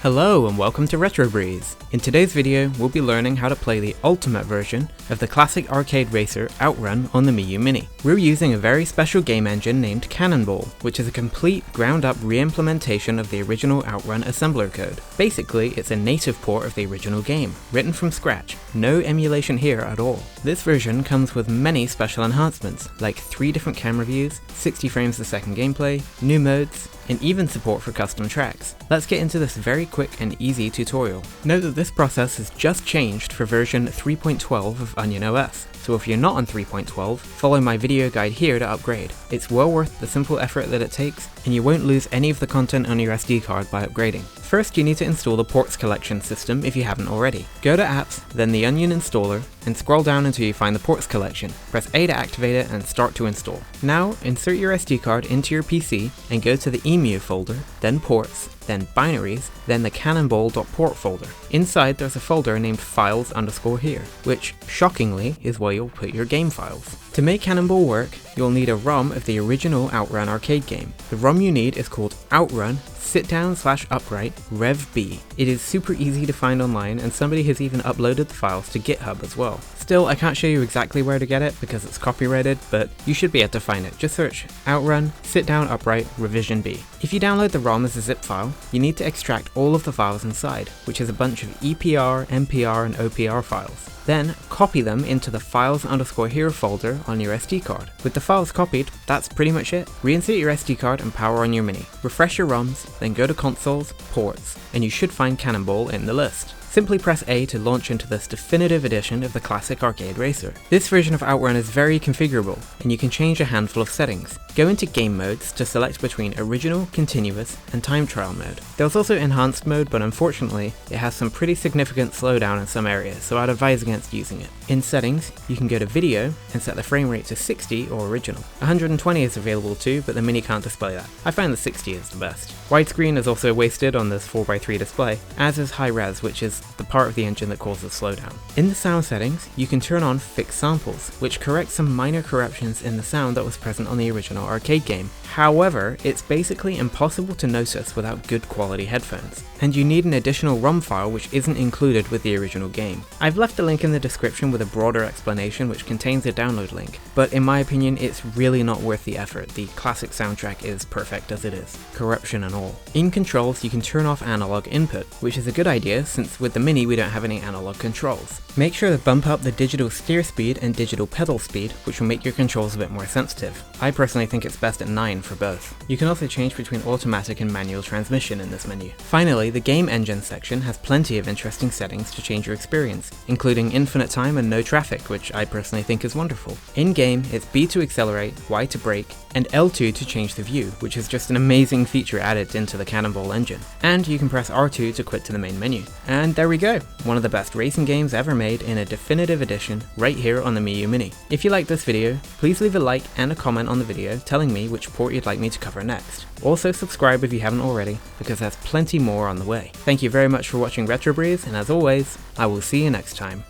Hello and welcome to Retro Breeze. In today's video, we'll be learning how to play the ultimate version of the classic arcade racer OutRun on the Miyoo Mini. We're using a very special game engine named CannonBall, which is a complete ground-up re-implementation of the original OutRun assembler code. Basically, it's a native port of the original game, written from scratch. No emulation here at all. This version comes with many special enhancements, like 3 different camera views, 60 frames a second gameplay, new modes, and even support for custom tracks. Let's get into this very quick and easy tutorial. Note that this process has just changed for version 3.12 of Onion OS, so if you're not on 3.12, follow my video guide here to upgrade. It's well worth the simple effort that it takes, and you won't lose any of the content on your SD card by upgrading. First, you need to install the ports collection system if you haven't already. Go to Apps, then the Onion installer, and scroll down until you find the ports collection. Press A to activate it and start to install. Now, insert your SD card into your PC and go to the EMU folder, then ports, then binaries, then the cannonball.port folder. Inside there's a folder named files_here, which, shockingly, is where you'll put your game files. To make Cannonball work, you'll need a ROM of the original OutRun arcade game. The ROM you need is called OutRun sit-down/upright revb. It is super easy to find online, and somebody has even uploaded the files to GitHub as well. Still, I can't show you exactly where to get it because it's copyrighted, but you should be able to find it. Just search OutRun sit-down/upright revision B. If you download the ROM as a zip file, you need to extract all of the files inside, which is a bunch of EPR, MPR, and OPR files. Then, copy them into the files_here folder on your SD card. With the files copied, that's pretty much it. Reinsert your SD card and power on your Mini. Refresh your ROMs, then go to Consoles, Ports, and you should find Cannonball in the list. Simply press A to launch into this definitive edition of the classic arcade racer. This version of OutRun is very configurable, and you can change a handful of settings. Go into Game Modes to select between Original, Continuous, and Time Trial mode. There's also Enhanced mode, but unfortunately, it has some pretty significant slowdown in some areas, so I'd advise against using it. In Settings, you can go to Video and set the frame rate to 60 or Original. 120 is available too, but the Mini can't display that. I find the 60 is the best. Widescreen is also wasted on this 4x3 display, as is High Res, which is the part of the engine that causes slowdown. In the sound settings, you can turn on Fix Samples, which corrects some minor corruptions in the sound that was present on the original arcade game. However, it's basically impossible to notice without good quality headphones, and you need an additional ROM file which isn't included with the original game. I've left a link in the description with a broader explanation which contains a download link, but in my opinion it's really not worth the effort. The classic soundtrack is perfect as it is, corruption and all. In controls, you can turn off analog input, which is a good idea since with the Mini we don't have any analog controls. Make sure to bump up the digital steer speed and digital pedal speed, which will make your controls a bit more sensitive. I personally think it's best at 9 for both. You can also change between automatic and manual transmission in this menu. Finally, the game engine section has plenty of interesting settings to change your experience, including infinite time and no traffic, which I personally think is wonderful. In-game, it's B to accelerate, Y to brake, and L2 to change the view, which is just an amazing feature added into the Cannonball engine. And you can press R2 to quit to the main menu. And there we go, one of the best racing games ever made in a definitive edition right here on the Miyoo Mini. If you liked this video, please leave a like and a comment on the video telling me which port you'd like me to cover next. Also subscribe if you haven't already, because there's plenty more on the way. Thank you very much for watching Retro Breeze, and as always, I will see you next time.